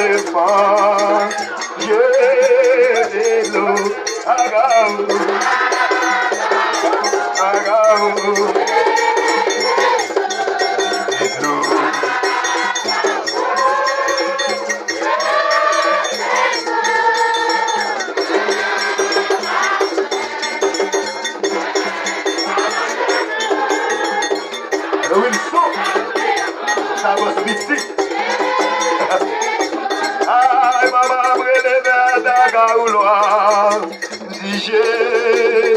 l'éléphant, j'ai de l'eau, agaou, agaou, de l'eau. Wilson, ça va se vite. Ay, maman, brûlez vers ta gaouloire, si j'ai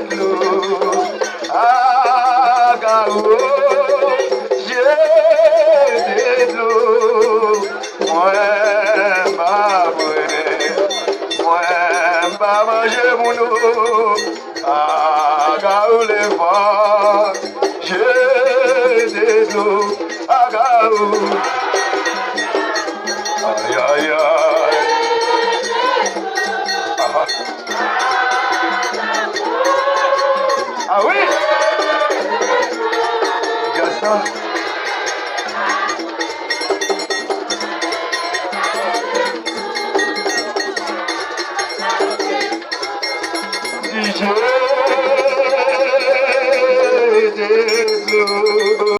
de l'eau. Ah, gaou, j'ai de l'eau. Moi, pas manger mon eau. Ah, gaou, les vents, j'ai de l'eau. Ah, gaou. Aïe, aïe, aïe. Ah, ah oui? Regarde ça. DJ de l'eau.